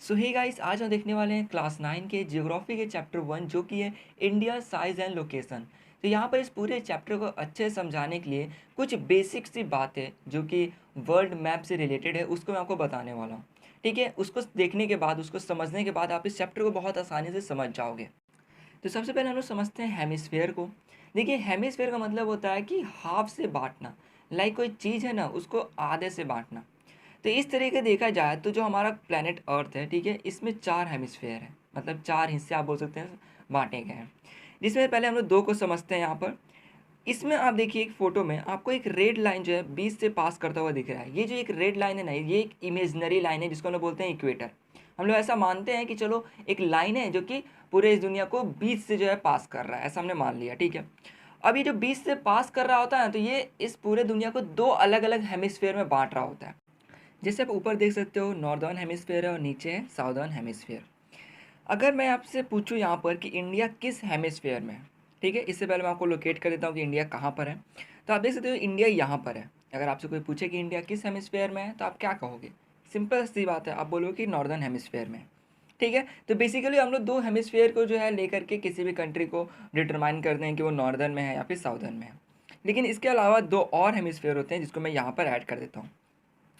सो hey guys, आज हम देखने वाले हैं क्लास 9 के ज्योग्राफी के चैप्टर 1 जो कि है इंडिया साइज एंड लोकेशन। तो यहाँ पर इस पूरे चैप्टर को अच्छे से समझाने के लिए कुछ बेसिक सी बातें जो कि वर्ल्ड मैप से रिलेटेड है उसको मैं आपको बताने वाला हूँ। ठीक है, उसको देखने के बाद, उसको समझने के बाद आप इस चैप्टर को बहुत आसानी से समझ जाओगे। तो सबसे पहले हम लोग समझते हैं हेमिस्फेयर को। देखिए, हेमिस्फेयर का मतलब होता है कि हाफ से बांटना। लाइक कोई चीज़ है ना, उसको आधे से बांटना। तो इस तरीके देखा जाए तो जो हमारा प्लेनेट अर्थ है, ठीक है, इसमें 4 हेमिस्फेयर है, मतलब 4 हिस्से आप बोल सकते हैं बांटे गए हैं। जिसमें पहले हम लोग 2 को समझते हैं यहाँ पर। इसमें आप देखिए एक फ़ोटो में आपको एक रेड लाइन जो है बीच से पास करता हुआ दिख रहा है। ये जो एक रेड लाइन है ना, ये एक इमेजिनरी लाइन है जिसको हम लोग बोलते हैं इक्वेटर। हम लोग ऐसा मानते हैं कि चलो एक लाइन है जो कि पूरे इस दुनिया को बीच से जो है पास कर रहा है, ऐसा हमने मान लिया, ठीक है। अब ये जो बीच से पास कर रहा होता है तो ये इस पूरे दुनिया को 2 अलग अलग हेमिस्फेयर में बांट रहा होता है। जैसे आप ऊपर देख सकते हो नॉर्दर्न हेमिस्फेयर है और नीचे है साउदर्न हेमिस्फेयर। अगर मैं आपसे पूछूं यहाँ पर कि इंडिया किस हेमिस्फेयर में है, ठीक है, इससे पहले मैं आपको लोकेट कर देता हूँ कि इंडिया कहाँ पर है। तो आप देख सकते हो इंडिया यहाँ पर है। अगर आपसे कोई पूछे कि इंडिया किस हेमिस्फेयर में है तो आप क्या कहोगे? सिंपल सी बात है, आप बोलोगे कि नॉर्दर्न हेमिस्फेयर में है। ठीक है, तो बेसिकली हम लोग 2 हेमिस्फेयर को जो है लेकर के किसी भी कंट्री को डिटरमाइन करते हैं कि वो नॉर्दर्न में है या फिर साउदर्न में है। लेकिन इसके अलावा 2 और हेमिस्फेयर होते हैं जिसको मैं यहाँ पर ऐड कर देता हूँ।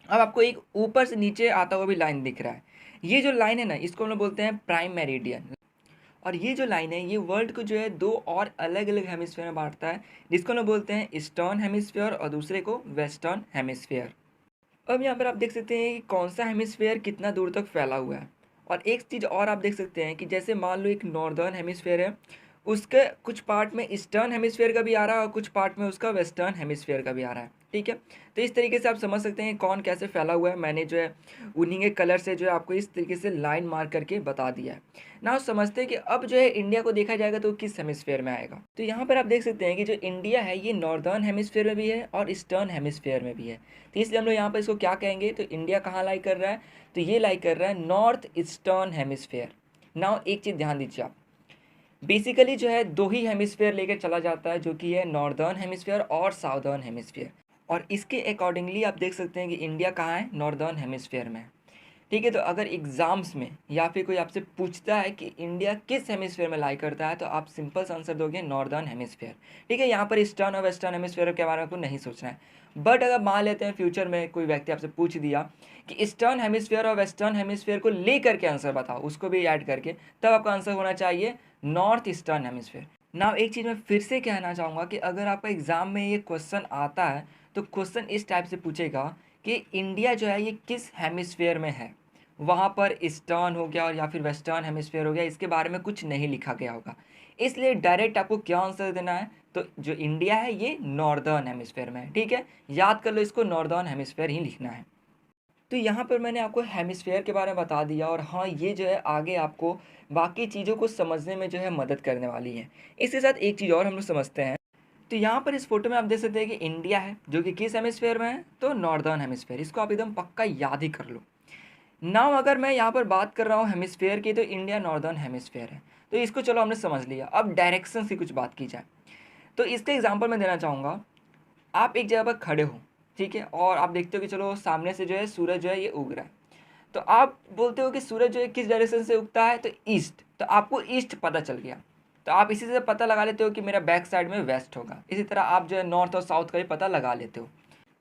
अब आपको एक ऊपर से नीचे आता हुआ भी लाइन दिख रहा है। ये जो लाइन है ना, इसको हम लोग बोलते हैं प्राइम मेरिडियन। और ये जो लाइन है ये वर्ल्ड को जो है 2 और अलग अलग हेमिस्फेयर में बांटता है, जिसको हम लोग बोलते हैं ईस्टर्न हेमिस्फेयर और दूसरे को वेस्टर्न हेमिस्फेयर। अब यहाँ पर आप देख सकते हैं कि कौन सा हेमिस्फेयर कितना दूर तक फैला हुआ है। और एक चीज़ और आप देख सकते हैं कि जैसे मान लो एक नॉर्दर्न हेमिस्फेयर है, उसके कुछ पार्ट में ईस्टर्न हेमिस्फेयर का भी आ रहा है और कुछ पार्ट में उसका वेस्टर्न हेमिस्फेयर का भी आ रहा है। ठीक है, तो इस तरीके से आप समझ सकते हैं कौन कैसे फैला हुआ है। मैंने जो है उन्हीं के कलर से जो है आपको इस तरीके से लाइन मार करके बता दिया है ना। समझते हैं कि अब जो है इंडिया को देखा जाएगा तो किस हेमिस्फेयर में आएगा। तो यहाँ पर आप देख सकते हैं कि जो इंडिया है ये नॉर्दर्न हेमिस्फेयर में भी है और ईस्टर्न हेमिस्फेयर में भी है। तो इसलिए हम लोग यहाँ पर इसको क्या कहेंगे, तो इंडिया कहाँ लाई कर रहा है, तो ये लाई कर रहा है नॉर्थ ईस्टर्न हेमिस्फेयर। नाउ एक चीज़ ध्यान दीजिए आप, बेसिकली जो है 2 ही हेमिस्फेयर लेकर चला जाता है जो कि है नॉर्दर्न हेमिस्फेयर और साउदर्न हेमिस्फेयर। और इसके अकॉर्डिंगली आप देख सकते हैं कि इंडिया कहाँ है, नॉर्दर्न हेमिस्फेयर में है। ठीक है, तो अगर एग्जाम्स में या फिर कोई आपसे पूछता है कि इंडिया किस हेमिस्फेयर में लाई करता है तो आप सिंपल सा आंसर दोगे नॉर्दर्न हेमिस्फेयर। ठीक है, यहाँ पर ईस्टर्न और वेस्टर्न हेमिस्फेयर के बारे में आपको नहीं सोचना है। बट अगर मान लेते हैं फ्यूचर में कोई व्यक्ति आपसे पूछ दिया कि ईस्टर्न हेमिस्फेयर और वेस्टर्न हेमिस्फेयर को लेकर के आंसर बताओ, उसको भी ऐड करके, तब आपका आंसर होना चाहिए नॉर्थ ईस्टर्न हेमिस्फेयर। ना एक चीज़ मैं फिर से कहना चाहूँगा कि अगर आपका एग्ज़ाम में ये क्वेश्चन आता है तो क्वेश्चन इस टाइप से पूछेगा कि इंडिया जो है ये किस हेमिस्फेयर में है। वहाँ पर ईस्टर्न हो गया और या फिर वेस्टर्न हेमिस्फेयर हो गया, इसके बारे में कुछ नहीं लिखा गया होगा। इसलिए डायरेक्ट आपको क्या आंसर देना है, तो जो इंडिया है ये नॉर्दर्न हेमिस्फेयर में है। ठीक है, याद कर लो, इसको नॉर्दर्न हेमिस्फेयर ही लिखना है। तो यहाँ पर मैंने आपको हेमिस्फेयर के बारे में बता दिया और हाँ, ये जो है आगे आपको बाकी चीज़ों को समझने में जो है मदद करने वाली है। इसके साथ एक चीज़ और हम लोग समझते हैं। तो यहाँ पर इस फोटो में आप देख सकते हैं कि इंडिया है जो कि किस हेमिस्फेयर में है, तो नॉर्दर्न हेमिस्फेयर। इसको आप एकदम पक्का याद ही कर लो। नाउ अगर मैं यहाँ पर बात कर रहा हूँ हेमिस्फेयर की, तो इंडिया नॉर्दर्न हेमिस्फेयर है। तो इसको चलो हमने समझ लिया। अब डायरेक्शन की कुछ बात की जाए तो इसका एग्जाम्पल मैं देना चाहूँगा। आप एक जगह पर खड़े हो, ठीक है, और आप देखते हो कि चलो सामने से जो है सूरज जो है ये उग रहा है। तो आप बोलते हो कि सूरज जो है किस डायरेक्शन से उगता है, तो ईस्ट। तो आपको ईस्ट पता चल गया, तो आप इसी से पता लगा लेते हो कि मेरा बैक साइड में वेस्ट होगा। इसी तरह आप जो है नॉर्थ और साउथ का भी पता लगा लेते हो।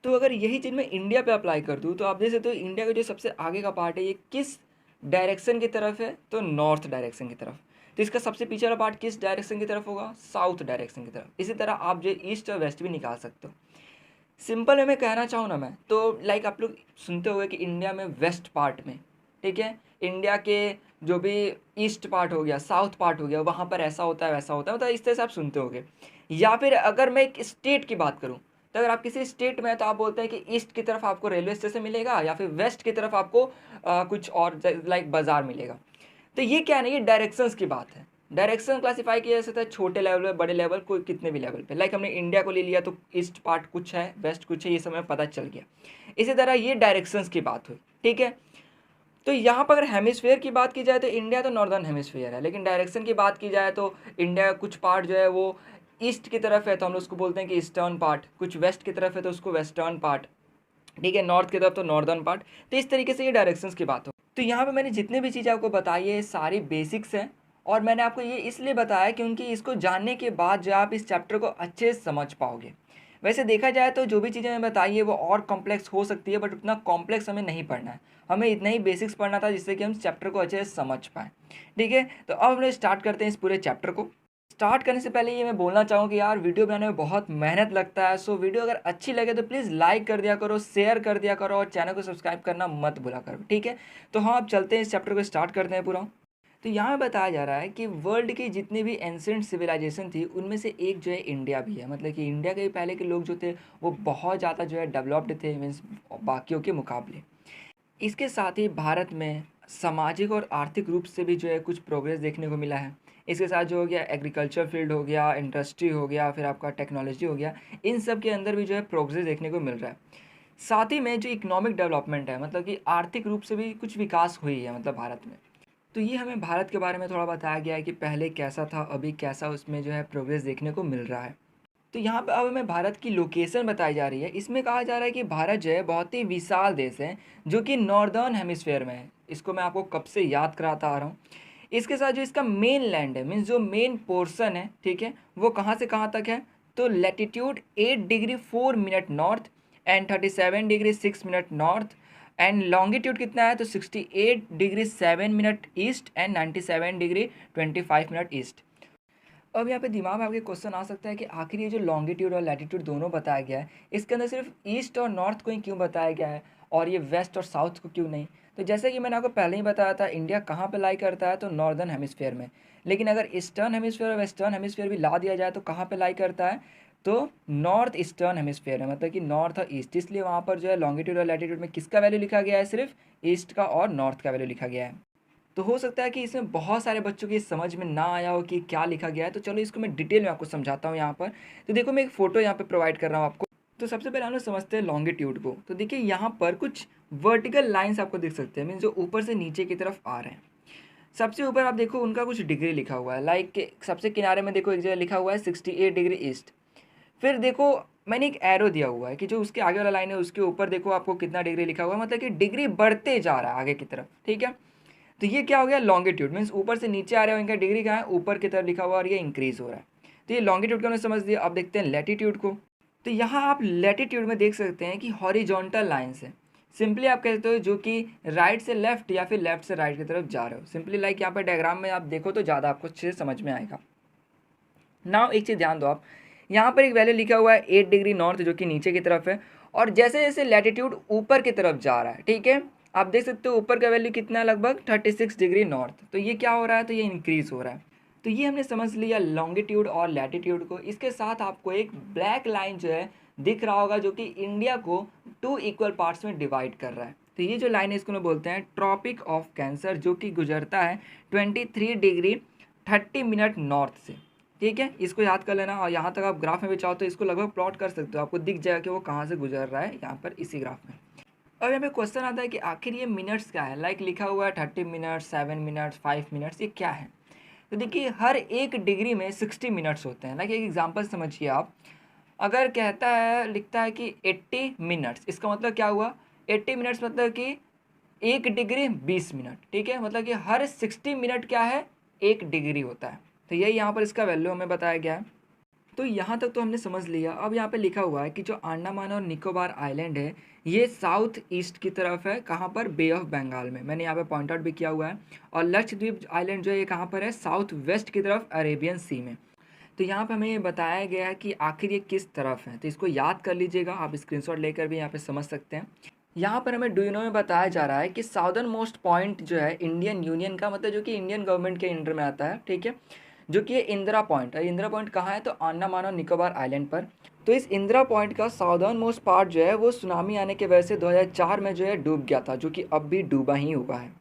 तो अगर यही चीज़ मैं इंडिया पे अप्लाई कर दूँ तो आप देख सकते हो इंडिया का जो सबसे आगे का पार्ट है ये किस डायरेक्शन की तरफ है, तो नॉर्थ डायरेक्शन की तरफ। तो इसका सबसे पीछे वाला पार्ट किस डायरेक्शन की तरफ होगा, साउथ डायरेक्शन की तरफ। इसी तरह आप जो ईस्ट और वेस्ट भी निकाल सकते हो। सिंपल में कहना चाहूँ ना मैं, तो लाइक आप लोग सुनते हुए कि इंडिया में वेस्ट पार्ट में, ठीक है, इंडिया के जो भी ईस्ट पार्ट हो गया, साउथ पार्ट हो गया, वहाँ पर ऐसा होता है वैसा होता है, मतलब इस तरह से आप सुनते होगे। या फिर अगर मैं एक स्टेट की बात करूँ, तो अगर आप किसी स्टेट में हैं तो आप बोलते हैं कि ईस्ट की तरफ आपको रेलवे स्टेशन मिलेगा या फिर वेस्ट की तरफ आपको कुछ और लाइक बाजार मिलेगा। तो ये क्या नहीं, ये डायरेक्शंस की बात है। डायरेक्शन क्लासीफाई किया जा सकता है छोटे लेवल पे, बड़े लेवल, कोई कितने भी लेवल पे। लाइक हमने इंडिया को ले लिया तो ईस्ट पार्ट कुछ है, वेस्ट कुछ है, ये सब हमें पता चल गया। इसी तरह ये डायरेक्शंस की बात हुई, ठीक है। तो यहाँ पर अगर हेमिस्फेयर की बात की जाए तो इंडिया तो नॉर्दर्न हेमिस्फेयर है, लेकिन डायरेक्शन की बात की जाए तो इंडिया का कुछ पार्ट जो है वो ईस्ट की तरफ है तो हम लोग उसको बोलते हैं कि ईस्टर्न पार्ट, कुछ वेस्ट की तरफ है तो उसको वेस्टर्न पार्ट, ठीक है, नॉर्थ की तरफ तो नॉर्दर्न पार्ट। तो इस तरीके से ये डायरेक्शंस की बात हो। तो यहाँ पे मैंने जितने भी चीज़ें आपको बताई है सारी बेसिक्स हैं, और मैंने आपको ये इसलिए बताया क्योंकि इसको जानने के बाद जो आप इस चैप्टर को अच्छे से समझ पाओगे। वैसे देखा जाए तो जो भी चीज़ें मैंने बताई है वो और कॉम्प्लेक्स हो सकती है, बट उतना कॉम्प्लेक्स हमें नहीं पढ़ना है, हमें इतना ही बेसिक्स पढ़ना था जिससे कि हम चैप्टर को अच्छे से समझ पाएँ। ठीक है, तो अब हम लोग स्टार्ट करते हैं इस पूरे चैप्टर को। स्टार्ट करने से पहले ये मैं बोलना चाहूँ कि यार वीडियो बनाने में बहुत मेहनत लगता है, सो वीडियो अगर अच्छी लगे तो प्लीज़ लाइक कर दिया करो, शेयर कर दिया करो, और चैनल को सब्सक्राइब करना मत भूला करो। ठीक है, तो हाँ अब चलते हैं इस चैप्टर को स्टार्ट करते हैं पूरा। तो यहाँ बताया जा रहा है कि वर्ल्ड की जितनी भी एंशिएंट सिविलाइजेशन थी उनमें से एक जो है इंडिया भी है, मतलब कि इंडिया के भी पहले के लोग जो थे वो बहुत ज़्यादा जो है डेवलप्ड थे, मीन्स बाकियों के मुकाबले। इसके साथ ही भारत में सामाजिक और आर्थिक रूप से भी जो है कुछ प्रोग्रेस देखने को मिला है। इसके साथ जो हो गया एग्रीकल्चर फील्ड हो गया, इंडस्ट्री हो गया, फिर आपका टेक्नोलॉजी हो गया, इन सब के अंदर भी जो है प्रोग्रेस देखने को मिल रहा है। साथ ही में जो इकोनॉमिक डेवलपमेंट है, मतलब कि आर्थिक रूप से भी कुछ विकास हुई है मतलब भारत में। तो ये हमें भारत के बारे में थोड़ा बताया गया है कि पहले कैसा था, अभी कैसा उसमें जो है प्रोग्रेस देखने को मिल रहा है। तो यहाँ पे अब हमें भारत की लोकेशन बताई जा रही है। इसमें कहा जा रहा है कि भारत जो है बहुत ही विशाल देश है जो कि नॉर्दर्न हेमिस्फेयर में है। इसको मैं आपको कब से याद कराता आ रहा हूँ। इसके साथ जो इसका मेन लैंड है, मीन्स जो मेन पोर्शन है, ठीक है, वो कहाँ से कहाँ तक है, तो latitude 8 degree 4 minute north and 37 degree 6 minute north, and longitude कितना है तो 68 degree 7 minute east and 97 degree 25 minute east. अब यहाँ पे दिमाग में आपके क्वेश्चन आ सकता है कि आखिर ये जो लॉन्गिट्यूड और लैटिट्यूड दोनों बताया गया है, इसके अंदर सिर्फ ईस्ट और नॉर्थ को ही क्यों बताया गया है और ये वेस्ट और साउथ को क्यों नहीं। तो जैसे कि मैंने आपको पहले ही बताया था, इंडिया कहाँ पे लाई करता है तो नॉर्दर्न हेमिस्फेयर में। लेकिन अगर ईस्टर्न हेमिस्फेयर और वेस्टर्न हेमिस्फेयर भी ला दिया जाए तो कहाँ पे लाई करता है, तो नॉर्थ ईस्टर्न हेमिस्फेयर है, मतलब कि नॉर्थ और ईस्ट। इसलिए वहाँ पर जो है लॉन्गिट्यूड और लैटिट्यूड में किसका वैल्यू लिखा गया है, सिर्फ ईस्ट का और नॉर्थ का वैल्यू लिखा गया है। तो हो सकता है कि इसमें बहुत सारे बच्चों की समझ में ना आया हो कि क्या लिखा गया है, तो चलो इसको मैं डिटेल में आपको समझाता हूँ यहाँ पर। तो देखो मैं एक फ़ोटो यहाँ पे प्रोवाइड कर रहा हूँ आपको। तो सबसे पहले हम लोग समझते हैं लॉन्गिट्यूड को। तो देखिए यहाँ पर कुछ वर्टिकल लाइन्स आपको दिख सकते हैं, मीन्स जो ऊपर से नीचे की तरफ आ रहे हैं। सबसे ऊपर आप देखो उनका कुछ डिग्री लिखा हुआ है, लाइक सबसे किनारे में देखो एक जगह लिखा हुआ है 68 डिग्री ईस्ट। फिर देखो मैंने एक एरो दिया हुआ है कि जो उसके आगे वाला लाइन है उसके ऊपर देखो आपको कितना डिग्री लिखा हुआ है, मतलब कि डिग्री बढ़ते जा रहा है आगे की तरफ। ठीक है, तो ये क्या हो गया लॉन्गिट्यूड, मीन्स ऊपर से नीचे आ रहा है, इनका डिग्री कहाँ है, ऊपर की तरफ लिखा हुआ और ये इंक्रीज हो रहा है। तो ये लॉन्गिट्यूड का हमने समझ दिया। अब देखते हैं लैटिट्यूड को। तो यहाँ आप लैटिट्यूड में देख सकते हैं कि हॉरिजॉन्टल लाइन्स है। सिंपली आप कहते हो जो कि राइट से लेफ्ट या फिर लेफ्ट से राइट की तरफ जा रहे हो। सिंपली लाइक यहाँ पर डायग्राम में आप देखो तो ज़्यादा आपको अच्छे से समझ में आएगा। नाउ एक चीज़ ध्यान दो आप, यहाँ पर एक वैल्यू लिखा हुआ है 8 डिग्री नॉर्थ जो कि नीचे की तरफ है, और जैसे जैसे लैटिट्यूड ऊपर की तरफ जा रहा है, ठीक है, आप देख सकते हो ऊपर का वैल्यू कितना है, लगभग 36 डिग्री नॉर्थ। तो ये क्या हो रहा है, तो ये इंक्रीज हो रहा है। तो ये हमने समझ लिया लॉन्गिट्यूड और लैटिट्यूड को। इसके साथ आपको एक ब्लैक लाइन जो है दिख रहा होगा जो कि इंडिया को 2 इक्वल पार्ट्स में डिवाइड कर रहा है। तो ये जो लाइन है इसको बोलते हैं ट्रॉपिक ऑफ कैंसर, जो कि गुजरता है 23 डिग्री 30 मिनट नॉर्थ से। ठीक है, इसको याद कर लेना, और यहाँ तक आप ग्राफ में भी चाहो तो इसको लगभग प्लॉट कर सकते हो, आपको दिख जाएगा कि वो कहाँ से गुजर रहा है यहाँ पर इसी ग्राफ में। अब यहाँ पे क्वेश्चन आता है कि आखिर ये मिनट्स क्या है, लाइक लिखा हुआ है 30 मिनट्स, 7 मिनट्स, 5 मिनट्स, ये क्या है। तो देखिए हर एक डिग्री में 60 मिनट्स होते हैं। लाइक एक एग्जाम्पल समझिए आप, अगर कहता है लिखता है कि 80 मिनट्स, इसका मतलब क्या हुआ, 80 मिनट्स मतलब कि 1 डिग्री 20 मिनट। ठीक है, मतलब कि हर 60 मिनट क्या है, 1 डिग्री होता है। तो यही यहाँ पर इसका वैल्यू हमें बताया गया है। तो यहाँ तक तो हमने समझ लिया। अब यहाँ पे लिखा हुआ है कि जो अंडमान और निकोबार आइलैंड है ये साउथ ईस्ट की तरफ है, कहाँ पर, बे ऑफ बंगाल में। मैंने यहाँ पे पॉइंट आउट भी किया हुआ है। और लक्षद्वीप आइलैंड जो है ये कहाँ पर है, साउथ वेस्ट की तरफ अरेबियन सी में। तो यहाँ पे हमें ये बताया गया है कि आखिर ये किस तरफ है, तो इसको याद कर लीजिएगा, आप स्क्रीनशॉट लेकर भी यहाँ पे समझ सकते हैं। यहाँ पर हमें डू यू नो में बताया जा रहा है कि साउदर्न मोस्ट पॉइंट जो है इंडियन यूनियन का, मतलब जो कि इंडियन गवर्नमेंट के अंडर में आता है, ठीक है, जो कि ये इंदिरा पॉइंट है। इंदिरा पॉइंट कहाँ है, तो अंडमान और निकोबार आइलैंड पर। तो इस इंदिरा पॉइंट का साउदर्न मोस्ट पार्ट जो है वो सुनामी आने की वजह से 2004 में जो है डूब गया था, जो कि अब भी डूबा ही हुआ है।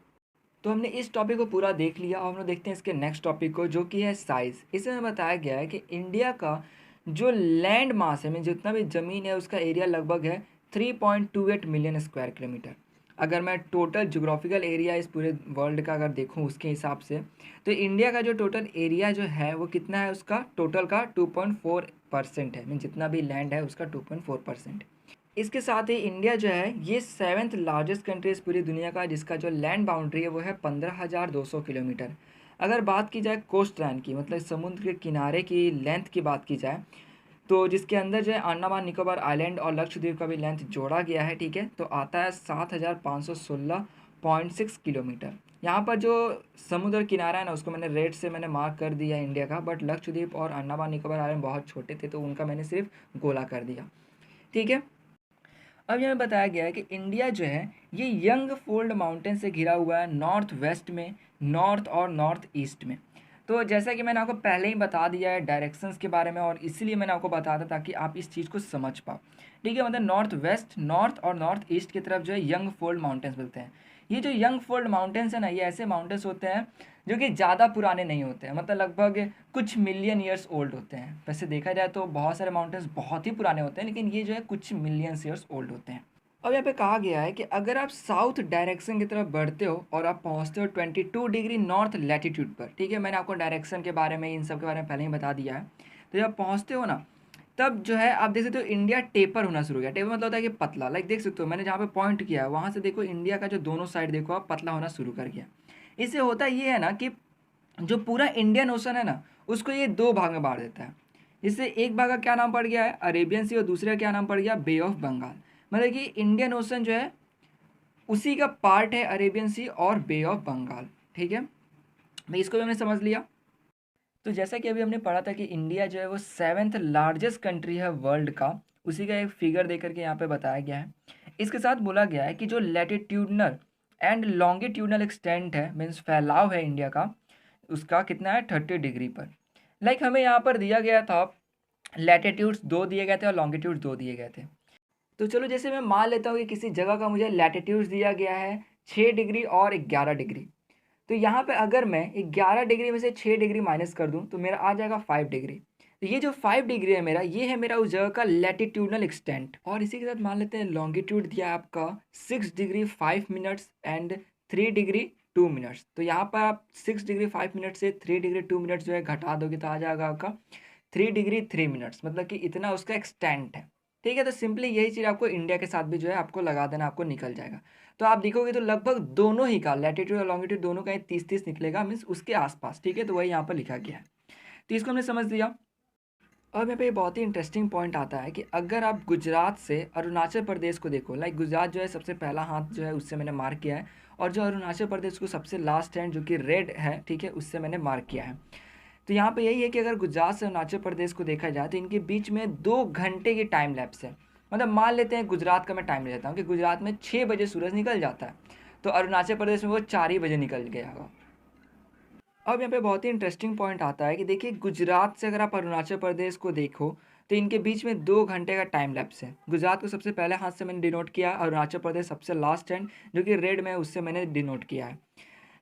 तो हमने इस टॉपिक को पूरा देख लिया और हम लोग देखते हैं इसके नेक्स्ट टॉपिक को, जो कि है साइज़। इसमें बताया गया है कि इंडिया का जो लैंड मास है, में जितना भी ज़मीन है उसका एरिया लगभग है 3.28 मिलियन स्क्वायर किलोमीटर। अगर मैं टोटल जोग्राफिकल एरिया इस पूरे वर्ल्ड का अगर देखूं उसके हिसाब से, तो इंडिया का जो टोटल एरिया जो है वो कितना है, उसका टोटल का 2.4% है, मीन जितना भी लैंड है उसका 2.4%। इसके साथ ही इंडिया जो है ये 7th लार्जेस्ट कंट्री इस पूरी दुनिया का, जिसका जो लैंड बाउंड्री है वो है 15,200 किलोमीटर। अगर बात की जाए कोस्ट लाइन की, मतलब समुद्र के किनारे की लेंथ की बात की जाए, तो जिसके अंदर जो है अंडमान निकोबार आइलैंड और लक्षद्वीप का भी लेंथ जोड़ा गया है, ठीक है, तो आता है 7,516.6 किलोमीटर। यहाँ पर जो समुद्र किनारा है ना उसको मैंने रेड से मैंने मार्क कर दिया इंडिया का, बट लक्षद्वीप और अंडमान निकोबार आइलैंड बहुत छोटे थे तो उनका मैंने सिर्फ गोला कर दिया, ठीक है। अब यहाँ बताया गया है कि इंडिया जो है ये यंग फोल्ड माउंटेन से घिरा हुआ है, नॉर्थ वेस्ट में, नॉर्थ और नॉर्थ ईस्ट में। तो जैसा कि मैंने आपको पहले ही बता दिया है डायरेक्शंस के बारे में, और इसीलिए मैंने आपको बताया था ताकि आप इस चीज़ को समझ पाओ, ठीक है। मतलब नॉर्थ वेस्ट, नॉर्थ और नॉर्थ ईस्ट की तरफ जो है यंग फोल्ड माउंटेन्स मिलते हैं। ये जो यंग फोल्ड माउंटेन्स है ना, ये ऐसे माउंटेन्स होते हैं जो कि ज़्यादा पुराने नहीं होते हैं, मतलब लगभग कुछ मिलियन ईयर्स ओल्ड होते हैं। वैसे देखा जाए तो बहुत सारे माउंटेन्स बहुत ही पुराने होते हैं, लेकिन ये जो है कुछ मिलियंस ईयर्स ओल्ड होते हैं। अब यहाँ पे कहा गया है कि अगर आप साउथ डायरेक्शन की तरफ बढ़ते हो और आप पहुँचते हो 22 डिग्री नॉर्थ लैटिट्यूड पर, ठीक है, मैंने आपको डायरेक्शन के बारे में इन सब के बारे में पहले ही बता दिया है। तो जब पहुँचते हो ना तब जो है आप देख सकते हो इंडिया टेपर होना शुरू हो गया। टेपर मतलब होता है कि पतला, लाइक देख सकते हो मैंने जहाँ पे पॉइंट किया है वहाँ से देखो इंडिया का जो दोनों साइड देखो आप पतला होना शुरू कर गया। इससे होता ये है ना कि जो पूरा इंडियन ओशन है ना उसको ये दो भाग में बांट देता है। इससे एक भाग का क्या नाम पड़ गया है अरेबियन सी, और दूसरे का क्या नाम पड़ गया बे ऑफ बंगाल। मतलब कि इंडियन ओशन जो है उसी का पार्ट है अरेबियन सी और बे ऑफ बंगाल, ठीक है भाई, इसको भी हमने समझ लिया। तो जैसा कि अभी हमने पढ़ा था कि इंडिया जो है वो 7th लार्जेस्ट कंट्री है वर्ल्ड का, उसी का एक फिगर देकर के यहाँ पे बताया गया है। इसके साथ बोला गया है कि जो लैटिट्यूडनल एंड लॉन्गिट्यूडनल एक्सटेंट है, मीन्स फैलाव है इंडिया का, उसका कितना है 30 डिग्री पर। लाइक हमें यहाँ पर दिया गया था लैटिट्यूड्स 2 दिए गए थे और लॉन्गिट्यूड्स 2 दिए गए थे। तो चलो जैसे मैं मान लेता हूँ कि किसी जगह का मुझे लैटिट्यूड्स दिया गया है 6 डिग्री और 11 डिग्री, तो यहाँ पे अगर मैं 11 डिग्री में से 6 डिग्री माइनस कर दूँ तो मेरा आ जाएगा 5 डिग्री। तो ये जो 5 डिग्री है मेरा, ये है मेरा उस जगह का लैटिट्यूडनल एक्सटेंट। और इसी के साथ मान लेते हैं लॉन्गिट्यूड दिया आपका 6 degree 5 minutes and 3 degree 2 minutes. तो यहाँ पर आप 6 डिग्री 5 मिनट से 3 डिग्री 2 मिनट्स जो है घटा दोगे तो आ जाएगा आपका 3 डिग्री 3 मिनट्स, मतलब कि इतना उसका एक्सटेंट है, ठीक है। तो सिंपली यही चीज़ आपको इंडिया के साथ भी जो है आपको लगा देना, आपको निकल जाएगा। तो आप देखोगे तो लगभग दोनों ही का लैटिट्यूड और लॉन्गिट्यूड दोनों का 30-30 निकलेगा, मीन्स उसके आसपास, ठीक है। तो वही यहाँ पर लिखा गया है, तो इसको हमने समझ लिया। अब यहाँ पे बहुत ही इंटरेस्टिंग पॉइंट आता है कि अगर आप गुजरात से अरुणाचल प्रदेश को देखो, लाइक गुजरात जो है सबसे पहला हाथ जो है उससे मैंने मार्क किया है, और जो अरुणाचल प्रदेश को सबसे लास्ट हैंड जो कि रेड है, ठीक है, उससे मैंने मार्क किया है। तो यहाँ पे यही है कि अगर गुजरात से अरुणाचल प्रदेश को देखा जाए तो इनके बीच में 2 घंटे की टाइम लैप्स है। मतलब मान लेते हैं गुजरात का मैं टाइम ले लेता हूँ कि गुजरात में 6 बजे सूरज निकल जाता है, तो अरुणाचल प्रदेश में वो 4 ही बजे निकल गया होगा। अब यहाँ पे बहुत ही इंटरेस्टिंग पॉइंट आता है कि देखिए गुजरात से अगर आप अरुणाचल प्रदेश को देखो तो इनके बीच में 2 घंटे का टाइम लैप्स है। गुजरात को सबसे पहले हाथ से मैंने डिनोट किया, अरुणाचल प्रदेश सबसे लास्ट हैंड जो कि रेड में है उससे मैंने डिनोट किया है।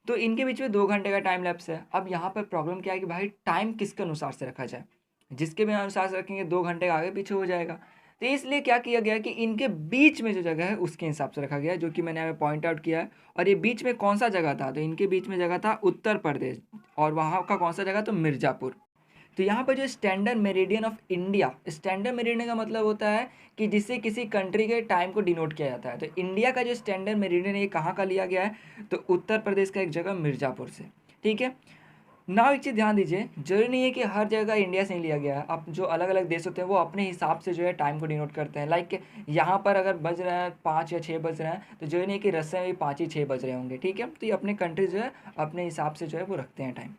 तो इनके बीच में 2 घंटे का टाइम लैप्स है। अब यहाँ पर प्रॉब्लम क्या है कि भाई टाइम किसके अनुसार से रखा जाए, जिसके भी अनुसार से रखेंगे 2 घंटे का आगे पीछे हो जाएगा। तो इसलिए क्या किया गया कि इनके बीच में जो जगह है उसके हिसाब से रखा गया है, जो कि मैंने यहाँ पॉइंट आउट किया है। और ये बीच में कौन सा जगह था, तो इनके बीच में जगह था उत्तर प्रदेश, और वहाँ का कौन सा जगह, तो मिर्ज़ापुर। तो यहाँ पर जो standard meridian of India, standard meridian का मतलब होता है कि जिससे किसी कंट्री के टाइम को डिनोट किया जाता है। तो इंडिया का जो स्टैंडर्ड मेरिडियन है ये कहाँ का लिया गया है, तो उत्तर प्रदेश का एक जगह मिर्ज़ापुर से, ठीक है। नाउ एक चीज़ ध्यान दीजिए, जरूरी नहीं है कि हर जगह इंडिया से ही लिया गया है। अब जो अलग अलग देश होते हैं वो अपने हिसाब से जो है टाइम को डिनोट करते हैं। लाइक यहाँ पर अगर बज रहे हैं 5 या 6 बज रहे हैं तो जरूरी नहीं कि रसिया में भी 5 ही 6 बज रहे होंगे, ठीक है। तो ये अपने कंट्री जो है अपने हिसाब से जो है वो रखते हैं टाइम।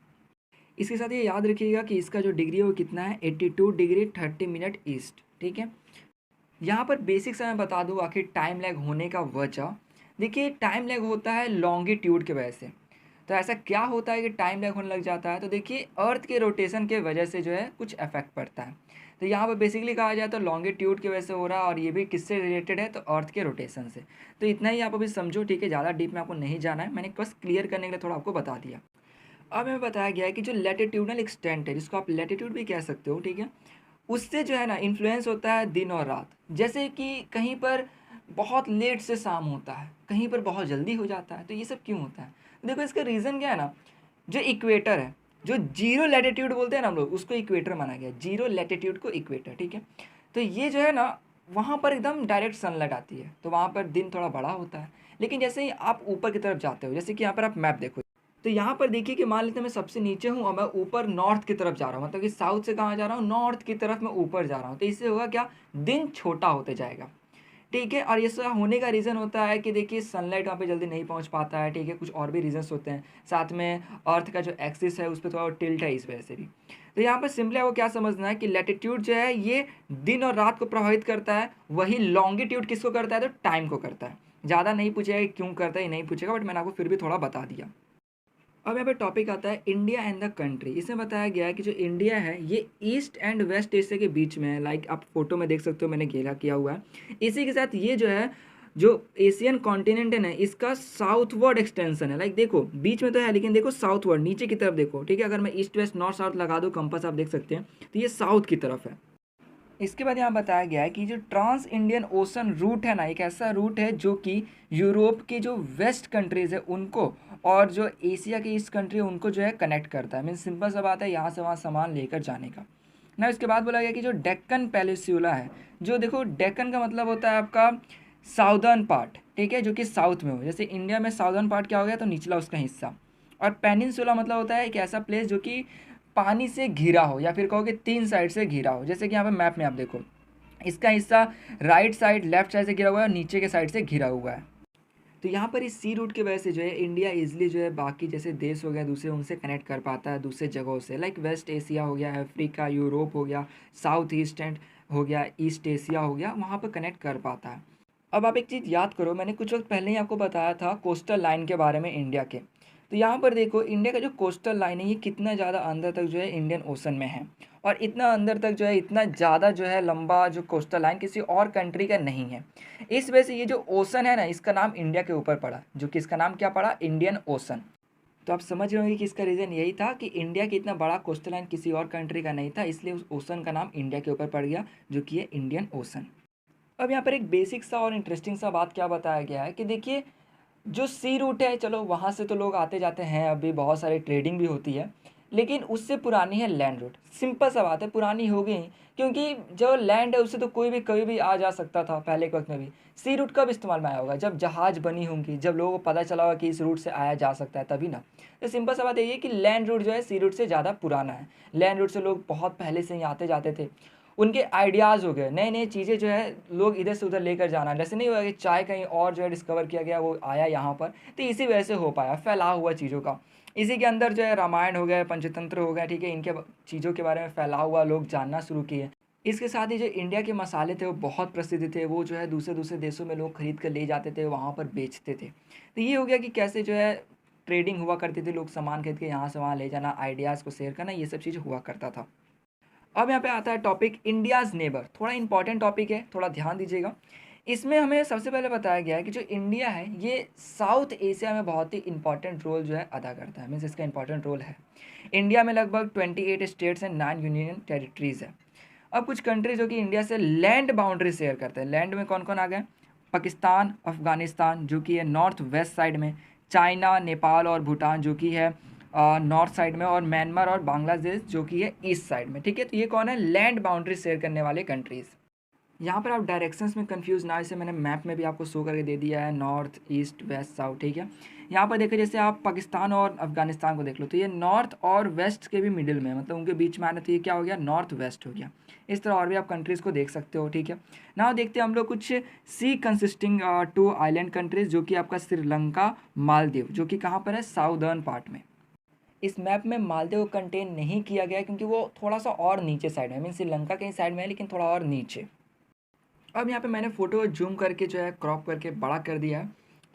इसके साथ ये याद रखिएगा कि इसका जो डिग्री है वो कितना है 82 डिग्री 30 मिनट ईस्ट, ठीक है। यहाँ पर बेसिक से मैं बता दूँ आखिर टाइम लैग होने का वजह। देखिए टाइम लैग होता है लॉन्गिट्यूड के वजह से। तो ऐसा क्या होता है कि टाइम लैग होने लग जाता है, तो देखिए अर्थ के रोटेशन के वजह से जो है कुछ इफेक्ट पड़ता है। तो यहाँ पर बेसिकली कहा जाए तो लॉन्गिट्यूड की वजह से हो रहा है, और ये भी किससे रिलेटेड है, तो अर्थ के रोटेशन से। तो इतना ही आप अभी समझो, ठीक है, ज़्यादा डीप में आपको नहीं जाना है, मैंने बस क्लियर करने के लिए थोड़ा आपको बता दिया। अब हमें बताया गया है कि जो लैटिट्यूडनल एक्सटेंट है, जिसको आप लैटिट्यूड भी कह सकते हो, ठीक है, उससे जो है ना इन्फ्लुएंस होता है दिन और रात। जैसे कि कहीं पर बहुत लेट से शाम होता है, कहीं पर बहुत जल्दी हो जाता है। तो ये सब क्यों होता है, देखो इसका रीज़न क्या है ना, जो इक्वेटर है, जो जीरो लैटिट्यूड बोलते हैं ना हम लोग, उसको इक्वेटर माना गया, जीरो लैटिट्यूड को इक्वेटर, ठीक है। तो ये जो है ना वहाँ पर एकदम डायरेक्ट सनलाइट आती है, तो वहाँ पर दिन थोड़ा बड़ा होता है। लेकिन जैसे ही आप ऊपर की तरफ जाते हो, जैसे कि यहाँ पर आप मैप देखो, तो यहाँ पर देखिए कि मान लेते हैं मैं सबसे नीचे हूँ और मैं ऊपर नॉर्थ की तरफ जा रहा हूँ, मतलब कि साउथ से कहाँ जा रहा हूँ, नॉर्थ की तरफ मैं ऊपर जा रहा हूँ। तो इससे होगा क्या, दिन छोटा होते जाएगा। ठीक है, और ये सब होने का रीज़न होता है कि देखिए सनलाइट वहाँ पे जल्दी नहीं पहुँच पाता है। ठीक है, कुछ और भी रीजंस होते हैं, साथ में अर्थ का जो एक्सिस है उस पर थोड़ा टिल्ट है, इस वजह से भी। तो यहाँ पर सिंपली आपको क्या समझना है कि लैटिट्यूड जो है ये दिन और रात को प्रभावित करता है, वही लॉन्गिट्यूड किसको करता है, तो टाइम को करता है। ज़्यादा नहीं पूछेगा कि क्यों करता है, ये नहीं पूछेगा, बट मैंने आपको फिर भी थोड़ा बता दिया। अब यहाँ पे टॉपिक आता है इंडिया एंड द कंट्री। इसमें बताया गया है कि जो इंडिया है ये ईस्ट एंड वेस्ट एशिया के बीच में है। लाइक आप फोटो में देख सकते हो, मैंने घेरा किया हुआ है। इसी के साथ ये जो है, जो एशियन कॉन्टिनेंट है ना, इसका साउथवर्ड एक्सटेंशन है। लाइक देखो बीच में तो है, लेकिन देखो साउथवर्ड नीचे की तरफ देखो। ठीक है, अगर मैं ईस्ट वेस्ट नॉर्थ साउथ लगा दूँ कंपास, आप देख सकते हैं, तो ये साउथ की तरफ है। इसके बाद यहाँ बताया गया है कि जो ट्रांस इंडियन ओशन रूट है ना, एक ऐसा रूट है जो कि यूरोप के जो वेस्ट कंट्रीज़ है उनको और जो एशिया की ईस्ट कंट्री है उनको जो है कनेक्ट करता है। मीन सिंपल सा बात है, यहाँ से वहाँ सामान लेकर जाने का ना। इसके बाद बोला गया कि जो डेक्कन पेनिनसुला है, जो देखो डेक्कन का मतलब होता है आपका साउदर्न पार्ट। ठीक है, जो कि साउथ में हो। जैसे इंडिया में साउदर्न पार्ट क्या हो गया, तो निचला उसका हिस्सा। और पेनिनसुला मतलब होता है एक ऐसा प्लेस जो कि पानी से घिरा हो, या फिर कहो कि 3 साइड से घिरा हो। जैसे कि यहाँ पे मैप में आप देखो, इसका हिस्सा राइट साइड लेफ्ट साइड से घिरा हुआ है और नीचे के साइड से घिरा हुआ है। तो यहाँ पर इस सी रूट की वजह से जो है इंडिया इजीली जो है बाकी जैसे देश हो गया दूसरे, उनसे कनेक्ट कर पाता है दूसरे जगहों से। लाइक वेस्ट एशिया हो गया, अफ्रीका, यूरोप हो गया, साउथ ईस्ट एंड हो गया, ईस्ट एशिया हो गया, वहाँ पर कनेक्ट कर पाता है। अब आप एक चीज़ याद करो, मैंने कुछ वक्त पहले ही आपको बताया था कोस्टल लाइन के बारे में इंडिया के। तो यहाँ पर देखो इंडिया का जो कोस्टल लाइन है ये कितना ज़्यादा अंदर तक जो है इंडियन ओशन में है। और इतना अंदर तक जो है, इतना ज़्यादा जो है लंबा जो कोस्टल लाइन किसी और कंट्री का नहीं है। इस वजह से ये जो ओशन है ना, इसका नाम इंडिया के ऊपर पड़ा, जो कि इसका नाम क्या पड़ा, इंडियन ओशन। तो आप समझ रहे होंगे कि इसका रीज़न यही था कि इंडिया की इतना बड़ा कोस्टल लाइन किसी और कंट्री का नहीं था, इसलिए उस ओशन का नाम इंडिया के ऊपर पड़ गया, जो कि है इंडियन ओशन। अब यहाँ पर एक बेसिक सा और इंटरेस्टिंग सा बात क्या बताया गया है कि देखिए जो सी रूट है, चलो वहाँ से तो लोग आते जाते हैं, अभी बहुत सारी ट्रेडिंग भी होती है, लेकिन उससे पुरानी है लैंड रूट। सिंपल सा बात है, पुरानी हो गई, क्योंकि जो लैंड है उससे तो कोई भी कभी भी आ जा सकता था पहले के वक्त में भी। सी रूट कब इस्तेमाल में आया होगा, जब जहाज़ बनी होंगी, जब लोगों को पता चला होगा कि इस रूट से आया जा सकता है, तभी ना। तो सिंपल सा बात यही है कि लैंड रूट जो है सी रूट से ज़्यादा पुराना है। लैंड रूट से लोग बहुत पहले से ही आते जाते थे, उनके आइडियाज़ हो गए, नई नई चीज़ें जो है लोग इधर से उधर लेकर जाना। जैसे नहीं हुआ कि चाय कहीं और जो है डिस्कवर किया गया, वो आया यहाँ पर, तो इसी वजह से हो पाया फैलाव हुआ चीज़ों का। इसी के अंदर जो है रामायण हो गया, पंचतंत्र हो गया, ठीक है, इनके चीज़ों के बारे में फैलाव हुआ, लोग जानना शुरू किए। इसके साथ ही जो इंडिया के मसाले थे वो बहुत प्रसिद्ध थे, वो जो है दूसरे दूसरे देशों में लोग खरीद कर ले जाते थे, वहाँ पर बेचते थे। तो ये हो गया कि कैसे जो है ट्रेडिंग हुआ करती थी, लोग सामान खरीद के यहाँ से वहाँ ले जाना, आइडियाज़ को शेयर करना, ये सब चीज़ हुआ करता था। अब यहाँ पे आता है टॉपिक इंडियाज़ नेबर। थोड़ा इंपॉर्टेंट टॉपिक है, थोड़ा ध्यान दीजिएगा। इसमें हमें सबसे पहले बताया गया है कि जो इंडिया है ये साउथ एशिया में बहुत ही इंपॉर्टेंट रोल जो है अदा करता है। मीन्स इसका इंपॉर्टेंट रोल है। इंडिया में लगभग 28 स्टेट्स एंड 9 यूनियन टेरिटरीज़ है। अब कुछ कंट्री जो कि इंडिया से लैंड बाउंड्री शेयर करते हैं, लैंड में कौन कौन आ गए, पाकिस्तान, अफगानिस्तान जो कि है नॉर्थ वेस्ट साइड में, चाइना, नेपाल और भूटान जो कि है नॉर्थ साइड में, और म्यांमार और बांग्लादेश जो कि है ईस्ट साइड में। ठीक है, तो ये कौन है, लैंड बाउंड्री शेयर करने वाले कंट्रीज़। यहाँ पर आप डायरेक्शंस में कंफ्यूज ना, इसे मैंने मैप में भी आपको शो करके दे दिया है, नॉर्थ ईस्ट वेस्ट साउथ। ठीक है, यहाँ पर देखो जैसे आप पाकिस्तान और अफगानिस्तान को देख लो, तो ये नॉर्थ और वेस्ट के भी मिडिल में, मतलब उनके बीच में आना, तो ये क्या हो गया, नॉर्थ वेस्ट हो गया। इस तरह और भी आप कंट्रीज़ को देख सकते हो। ठीक है, ना देखते हैं हम लोग कुछ सी कंसिस्टिंग 2 आइलैंड कंट्रीज़, जो कि आपका श्रीलंका, मालदीव, जो कि कहाँ पर है, साउदर्न पार्ट में। इस मैप में मालदीव को कंटेन नहीं किया गया क्योंकि वो थोड़ा सा और नीचे साइड में, मीन श्रीलंका के साइड में है, लेकिन थोड़ा और नीचे। अब यहाँ पे मैंने फ़ोटो जूम करके जो है क्रॉप करके बड़ा कर दिया है।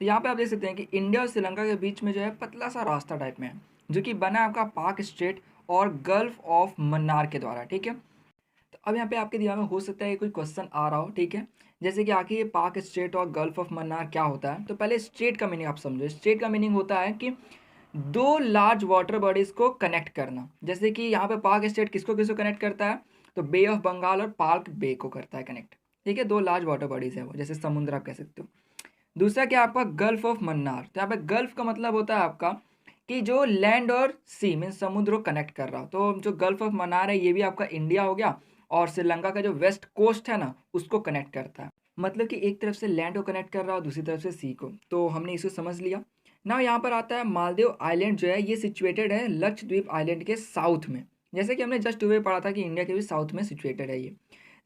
तो यहाँ पे आप देख सकते हैं कि इंडिया और श्रीलंका के बीच में जो है पतला सा रास्ता टाइप में है, जो कि बना है आपका पाक स्ट्रेट और गल्फ ऑफ मन्नार के द्वारा। ठीक है, तो अब यहाँ पे आपके दिमाग में हो सकता है कोई क्वेश्चन आ रहा हो। ठीक है, जैसे कि आखिर ये पाक स्ट्रेट और गल्फ ऑफ मन्नार क्या होता है। तो पहले स्ट्रेट का मीनिंग आप समझो। स्ट्रेट का मीनिंग होता है कि 2 लार्ज वाटर बॉडीज़ को कनेक्ट करना। जैसे कि यहाँ पे पाक स्टेट किसको किसको कनेक्ट करता है, तो बे ऑफ बंगाल और पाक बे को करता है कनेक्ट। ठीक है, 2 लार्ज वाटर बॉडीज़ है वो, जैसे समुद्र आप कह सकते हो। दूसरा क्या आपका गल्फ ऑफ मन्नार। तो यहाँ पे गल्फ का मतलब होता है आपका कि जो लैंड और सी मीन समुद्र को कनेक्ट कर रहा हो। तो जो गल्फ ऑफ मन्नार है ये भी आपका इंडिया हो गया, और श्रीलंका का जो वेस्ट कोस्ट है ना उसको कनेक्ट करता है। मतलब कि एक तरफ से लैंड को कनेक्ट कर रहा है और दूसरी तरफ से सी को। तो हमने इसको समझ लिया। ना यहाँ पर आता है मालदीव आइलैंड जो है ये सिचुएटेड है लक्षद्वीप आइलैंड के साउथ में। जैसे कि हमने जस्ट हुए पढ़ा था कि इंडिया के भी साउथ में सिचुएटेड है ये।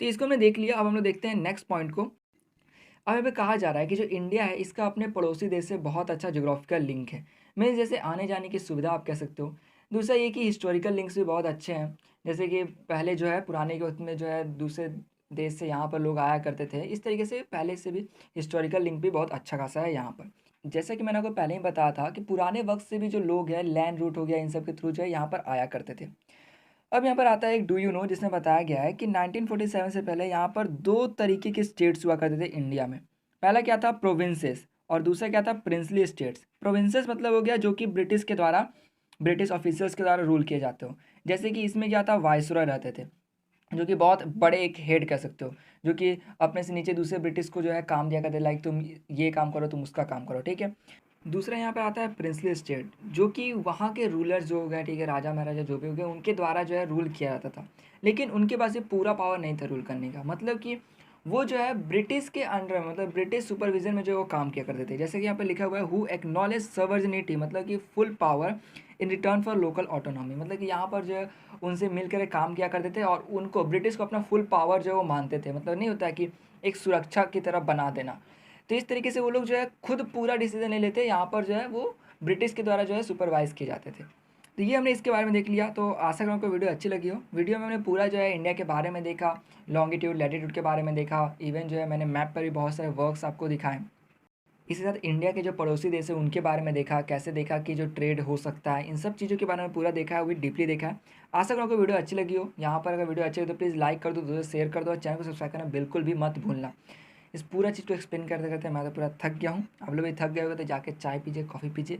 तो इसको हमने देख लिया। अब हम लोग देखते हैं नेक्स्ट पॉइंट को। अब यहाँ पे कहा जा रहा है कि जो इंडिया है इसका अपने पड़ोसी देश से बहुत अच्छा ज्योग्राफिकल लिंक है। मीन्स जैसे आने जाने की सुविधा आप कह सकते हो। दूसरा ये कि हिस्टोरिकल लिंक्स भी बहुत अच्छे हैं। जैसे कि पहले जो है पुराने के वक्त में जो है दूसरे देश से यहाँ पर लोग आया करते थे। इस तरीके से पहले से भी हिस्टोरिकल लिंक भी बहुत अच्छा खासा है यहाँ पर। जैसा कि मैंने आपको पहले ही बताया था कि पुराने वक्त से भी जो लोग हैं लैंड रूट हो गया इन सब के थ्रू जो है यहाँ पर आया करते थे। अब यहाँ पर आता है एक डू यू नो जिसमें बताया गया है कि 1947 से पहले यहाँ पर दो तरीके के स्टेट्स हुआ करते थे इंडिया में। पहला क्या था प्रोविंसेस और दूसरा क्या था प्रिंसली स्टेट्स। प्रोविंसेस मतलब हो गया जो कि ब्रिटिश के द्वारा ब्रिटिश ऑफिसर्स के द्वारा रूल किए जाते हो। जैसे कि इसमें क्या था वाइसरॉय रहते थे जो कि बहुत बड़े एक हेड कह सकते हो जो कि अपने से नीचे दूसरे ब्रिटिश को जो है काम दिया करते लाइक तुम ये काम करो तुम उसका काम करो ठीक है। दूसरा यहाँ पे आता है प्रिंसली स्टेट जो कि वहाँ के रूलर्स जो हो गए ठीक है राजा महाराजा जो भी हो गए उनके द्वारा जो है रूल किया जाता था। लेकिन उनके पास ये पूरा पावर नहीं था रूल करने का। मतलब कि वो जो है ब्रिटिश के अंडर मतलब ब्रिटिश सुपरविजन में जो वो काम किया करते थे। जैसे कि यहाँ पे लिखा हुआ है हु एक्नॉलेज सर्वजनिटी मतलब कि full power in return for local autonomy. मतलब कि यहाँ पर जो है उनसे मिलकर काम किया करते थे और उनको ब्रिटिश को अपना फुल पावर जो है वो मानते थे। मतलब नहीं होता है कि एक सुरक्षा की तरफ बना देना। तो इस तरीके से वो लोग जो है खुद पूरा डिसीजन नहीं लेते। यहाँ पर जो है वो ब्रिटिश के द्वारा जो है सुपरवाइज किए जाते थे। तो ये हमने इसके बारे में देख लिया। तो आशा करूँ आपको वीडियो अच्छी लगी हो। वीडियो में हमने पूरा जो है इंडिया के बारे में देखा, लॉन्गिट्यूड लैटिट्यूड के बारे में देखा, इवन जो है मैंने मैप पर भी बहुत सारे वर्क्स आपको दिखाए। इसी साथ इंडिया के जो पड़ोसी देश है उनके बारे में देखा, कैसे देखा कि जो ट्रेड हो सकता है इन सब चीज़ों के बारे में पूरा देखा है, वो भी डीपली देखा है। आशा करूँ आपको वीडियो अच्छी लगी हो। यहाँ पर अगर वीडियो अच्छी लगी तो प्लीज़ लाइक कर दो, दोस्तों शेयर कर दो और चैनल को सब्सक्राइब करना बिल्कुल भी मत भूलना। इस पूरा चीज़ को एक्सप्लेन करते करते मैं तो पूरा थक गया हूँ। आप लोग भी थक गए होगे तो जाके चाय पीजिए, कॉफ़ी पीजिए,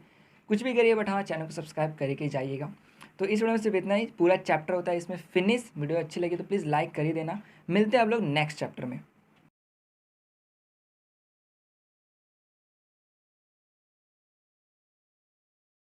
कुछ भी करिए बट हाँ चैनल को सब्सक्राइब करके जाइएगा। तो इस वीडियो में सिर्फ इतना ही। पूरा चैप्टर होता है इसमें फिनिश। वीडियो अच्छी लगी तो प्लीज़ लाइक कर ही देना। मिलते हैं आप लोग नेक्स्ट चैप्टर में।